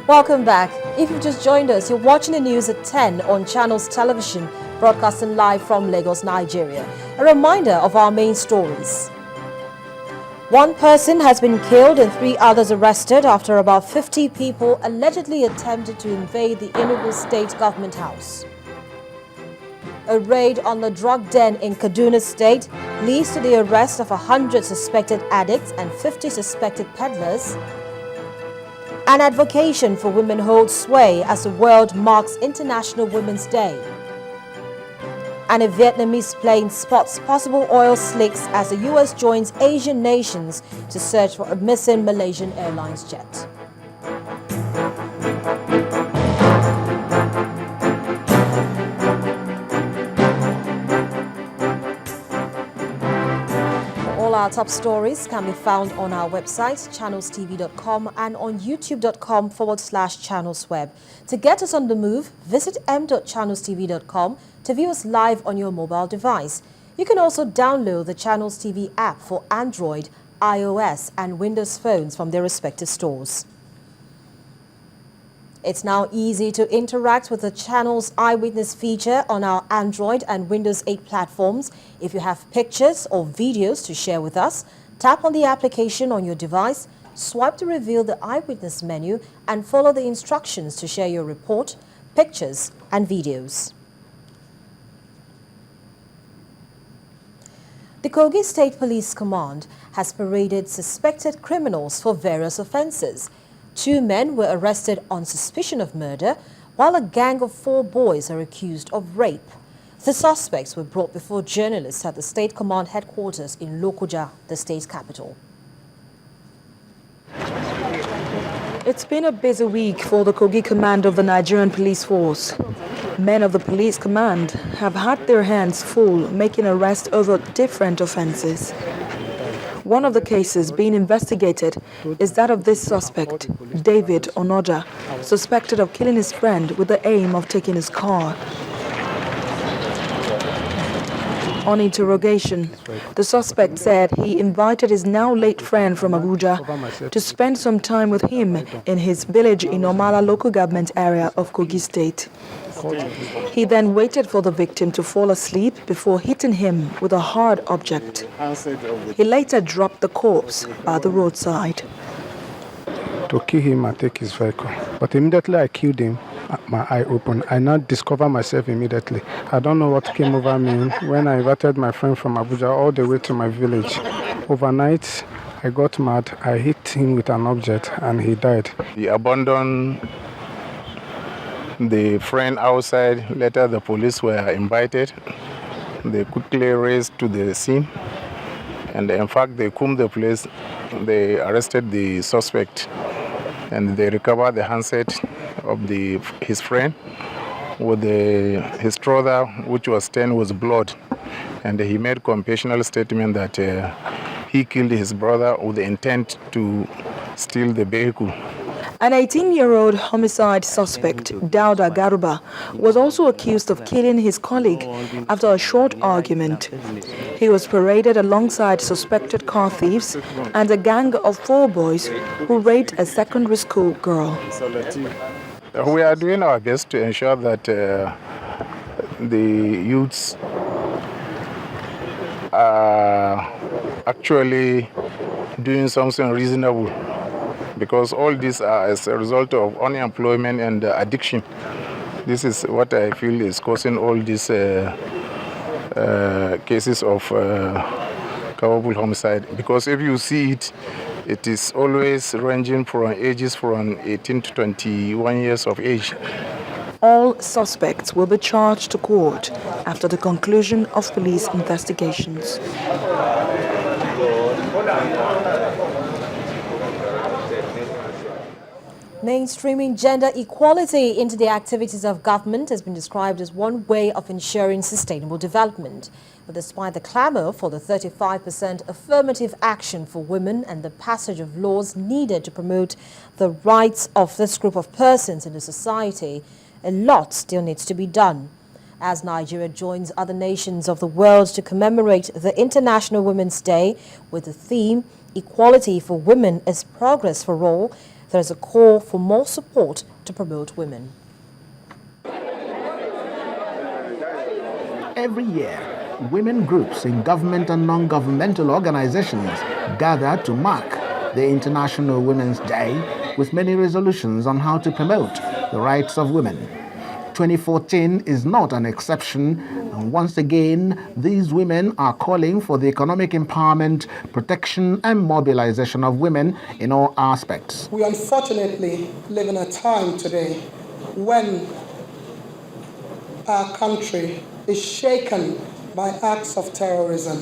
Welcome back. If you've just joined us, you're watching the news at 10 on Channels Television, broadcasting live from Lagos, Nigeria. A reminder of our main stories. One person has been killed and 3 others arrested after about 50 people allegedly attempted to invade the Enugu State Government House. A raid on the drug den in Kaduna State leads to the arrest of 100 suspected addicts and 50 suspected peddlers. An advocacy for women holds sway as the world marks International Women's Day. And a Vietnamese plane spots possible oil slicks as the U.S. joins Asian nations to search for a missing Malaysian Airlines jet. All our top stories can be found on our website, ChannelsTV.com, and on YouTube.com/ChannelsWeb. To get us on the move, visit m.channelstv.com to view us live on your mobile device. You can also download the Channels TV app for Android, iOS, and Windows phones from their respective stores. It's now easy to interact with the Channels Eyewitness feature on our Android and Windows 8 platforms. If you have pictures or videos to share with us, tap on the application on your device, swipe to reveal the Eyewitness menu, and follow the instructions to share your report, pictures, and videos. The Kogi State Police Command has paraded suspected criminals for various offences. 2 men were arrested on suspicion of murder, while a gang of 4 boys are accused of rape. The suspects were brought before journalists at the State Command headquarters in Lokoja, the state capital. It's been a busy week for the Kogi Command of the Nigerian Police Force. Men of the Police Command have had their hands full making arrests over different offences. One of the cases being investigated is that of this suspect, David Onoja, suspected of killing his friend with the aim of taking his car. On interrogation, the suspect said he invited his now late friend from Abuja to spend some time with him in his village in Omala local government area of Kogi State. He then waited for the victim to fall asleep before hitting him with a hard object. He later dropped the corpse by the roadside. To kill him and take his vehicle. But immediately I killed him, my eye opened. I now discovered myself immediately. I don't know what came over me when I invited my friend from Abuja all the way to my village. Overnight, I got mad. I hit him with an object and he died. He abandoned the friend outside. Later, the police were invited. They quickly raced to the scene. And in fact, they combed the place. They arrested the suspect. And they recovered the handset of his friend with his trouser, which was stained with blood. And he made confessional statement that he killed his brother with the intent to steal the vehicle. An 18-year-old homicide suspect, Dauda Garuba, was also accused of killing his colleague after a short argument. He was paraded alongside suspected car thieves and a gang of 4 boys who raped a secondary school girl. We are doing our best to ensure that the youths are actually doing something reasonable, because all these are as a result of unemployment and addiction. This is what I feel is causing all these cases of culpable homicide. Because if you see it, it is always ranging from ages from 18 to 21 years of age. All suspects will be charged to court after the conclusion of police investigations. Mainstreaming gender equality into the activities of government has been described as one way of ensuring sustainable development. But despite the clamor for the 35% affirmative action for women and the passage of laws needed to promote the rights of this group of persons in the society, a lot still needs to be done. As Nigeria joins other nations of the world to commemorate the International Women's Day with the theme, Equality for Women is Progress for All, there is a call for more support to promote women. Every year, women groups in government and non-governmental organizations gather to mark the International Women's Day with many resolutions on how to promote the rights of women. 2014 is not an exception, and once again, these women are calling for the economic empowerment, protection, and mobilization of women in all aspects. We unfortunately live in a time today when our country is shaken by acts of terrorism.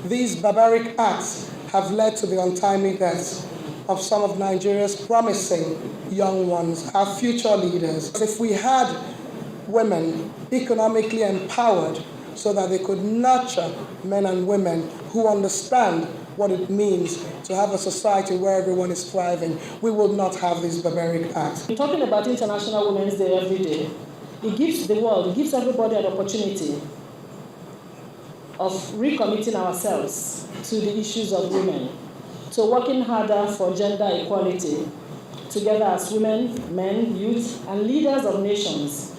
These barbaric acts have led to the untimely deaths of some of Nigeria's promising young ones, our future leaders. If we had women economically empowered so that they could nurture men and women who understand what it means to have a society where everyone is thriving, we would not have these barbaric acts. We're talking about International Women's Day every day. It gives the world, it gives everybody an opportunity of recommitting ourselves to the issues of women, to working harder for gender equality, together as women, men, youth, and leaders of nations,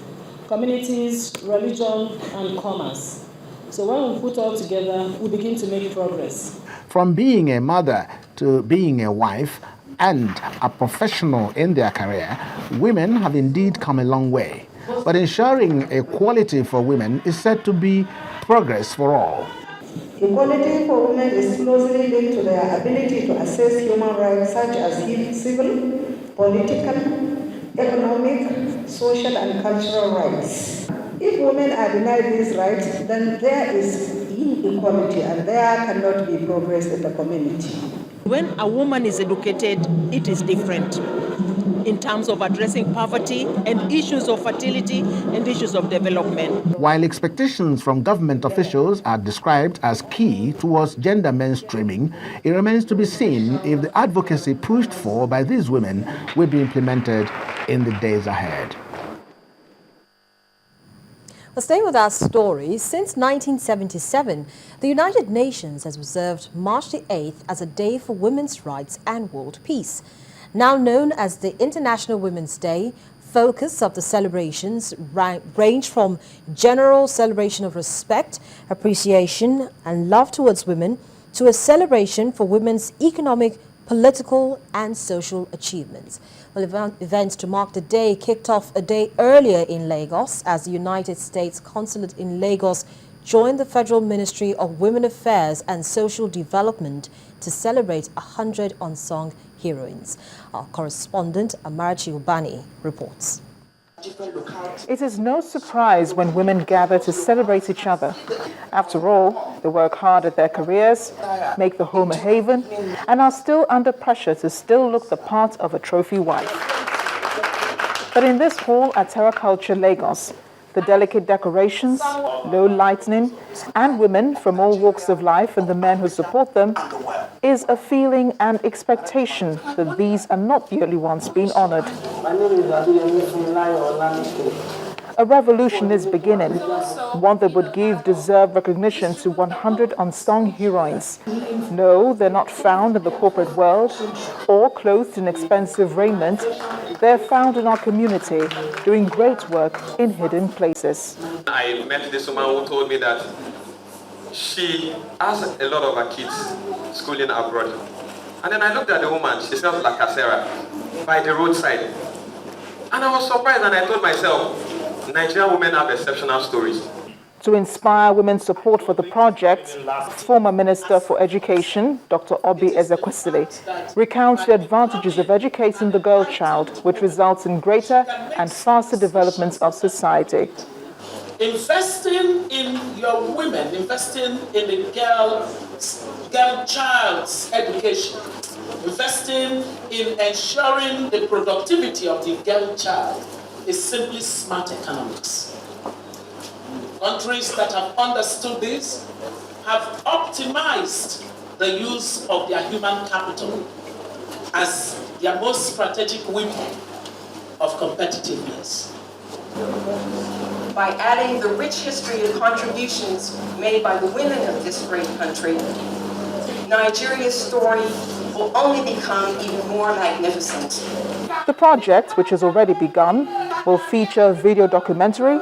communities, religion, and commerce. So when we put all together, we begin to make progress. From being a mother to being a wife and a professional in their career, women have indeed come a long way. But ensuring equality for women is said to be progress for all. Equality for women is closely linked to their ability to access human rights such as civil, political, economic, social, and cultural rights. If women are denied these rights, then there is inequality and there cannot be progress in the community. When a woman is educated, it is different in terms of addressing poverty and issues of fertility and issues of development. While expectations from government officials are described as key towards gender mainstreaming, it remains to be seen if the advocacy pushed for by these women will be implemented in the days ahead. Well, staying with our story, since 1977, the United Nations has observed March the 8th as a day for women's rights and world peace. Now known as the International Women's Day, focus of the celebrations range from general celebration of respect, appreciation, and love towards women to a celebration for women's economic, political, and social achievements. Well, events to mark the day kicked off a day earlier in Lagos as the United States Consulate in Lagos joined the Federal Ministry of Women Affairs and Social Development to celebrate 100 unsung heroines. Our correspondent, Amarachi Ubani, reports. It is no surprise when women gather to celebrate each other. After all, they work hard at their careers, make the home a haven, and are still under pressure to still look the part of a trophy wife. But in this hall at Terra Culture, Lagos, the delicate decorations, low lighting, and women from all walks of life and the men who support them is a feeling and expectation that these are not the only ones being honored. A revolution is beginning, one that would give deserved recognition to 100 unsung heroines. No, they're not found in the corporate world or clothed in expensive raiment. They're found in our community, doing great work in hidden places. I met this woman who told me that she has a lot of her kids schooling abroad. And then I looked at the woman, she sells la casera by the roadside. And I was surprised and I told myself, Nigerian women have exceptional stories. To inspire women's support for the project, former Minister for Education, Dr. Obi Ezekwesili, recounts the advantages of educating the girl child, which results in greater and faster development of society. Investing in your women, investing in the girl child's education, investing in ensuring the productivity of the girl child is simply smart economics. Countries that have understood this have optimized the use of their human capital as their most strategic weapon of competitiveness. By adding the rich history and contributions made by the women of this great country, Nigeria's story will only become even more magnificent. The project, which has already begun, will feature video documentary,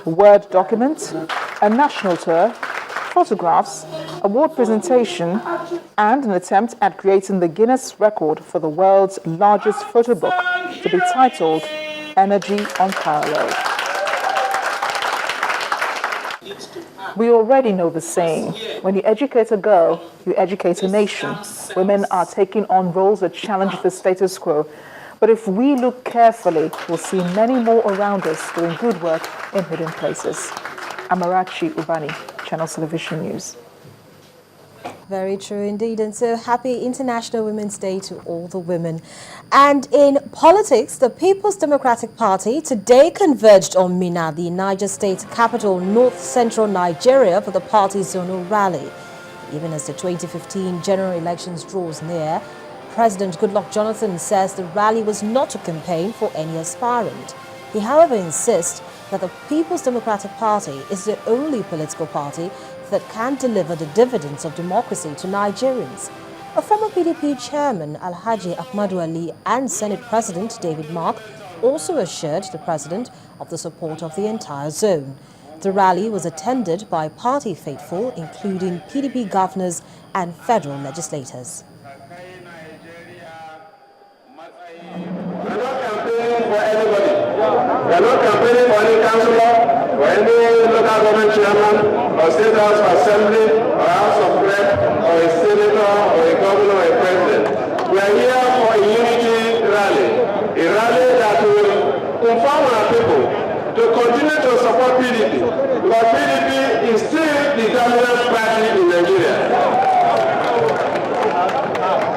Word documents, a national tour, photographs, award presentation, and an attempt at creating the Guinness record for the world's largest photo book, to be titled Energy Unparalleled. We already know the saying, when you educate a girl, you educate a nation. Women are taking on roles that challenge the status quo. But if we look carefully, we'll see many more around us doing good work in hidden places. Amarachi Ubani, Channels Television News. Very true indeed. And so happy International Women's Day to all the women. And in politics, the People's Democratic Party today converged on Minna, the Niger State capital, north-central Nigeria, for the party's zonal rally. Even as the 2015 general elections draws near, President Goodluck Jonathan says the rally was not a campaign for any aspirant. He, however, insists that the People's Democratic Party is the only political party that can deliver the dividends of democracy to Nigerians. A former PDP chairman, Alhaji Ahmadu Ali, and Senate President David Mark also assured the president of the support of the entire zone. The rally was attended by party faithful, including PDP governors and federal legislators. We are not campaigning for any councillor, or any local government chairman, or state house assembly, or house of rep, or a senator, or a governor, or a president. We are here for a unity rally, a rally that will inform our people to continue to support PDP, because PDP is still the dominant party in Nigeria.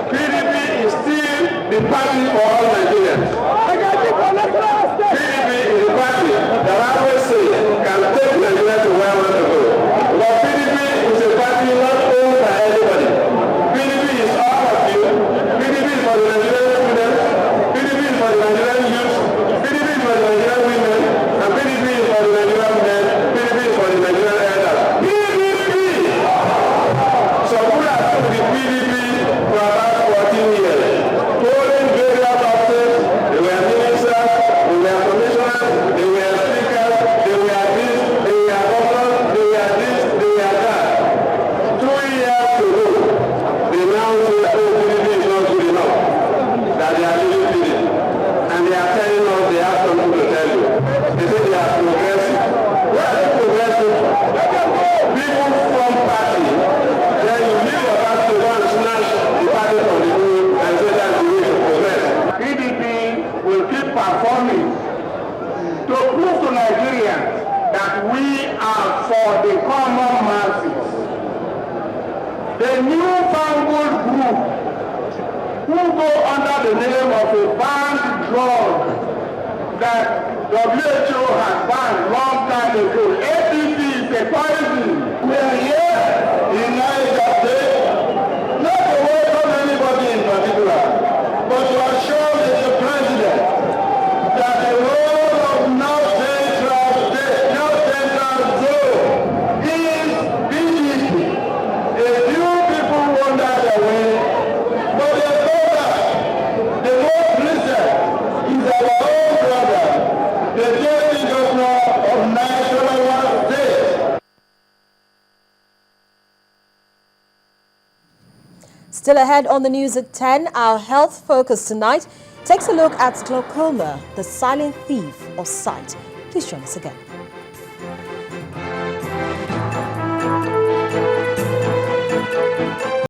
PDP is still the party for all Nigerians. PDP is the party that I always say can take Nigeria to where we want to go. But PDP is a party not owned by anybody. PDP is all of you. PDP is for the Nigerian students. PDP is for the Nigerian youth. PDP is for the Nigerian women. And PDP is for the Nigerian men. PDP is for the Nigerian elders. PDP! So who has took the PDP for about 14 years? Holding various offices, they were ministers, they were commissioners, they were speakers, they were this, they were governors, they were this, they were that. 2 years to go, they now say, oh, PDP is not good enough, that they are leaving PDP. And they are telling us they have something to tell you. They say they are progressive. What are they progressive for? People from party, then you leave your party to go and snatch the party from the room and say that's the way to progress. PDP will keep performing to prove to Nigerians that we are for the common masses. The newfangled group who go under the name of a banned drug that WHO has banned long time ago. APC is a poison. We are here in Niger State, not to welcome anybody in particular, but to assure the president that the role of North Central State, North Central Zone is PDP. A few people wander their way, but they know that the most recent is our own brother, the deputy governor of Nigeria State. Still ahead on the news at 10, our health focus tonight takes a look at glaucoma, the silent thief of sight. Please join us again.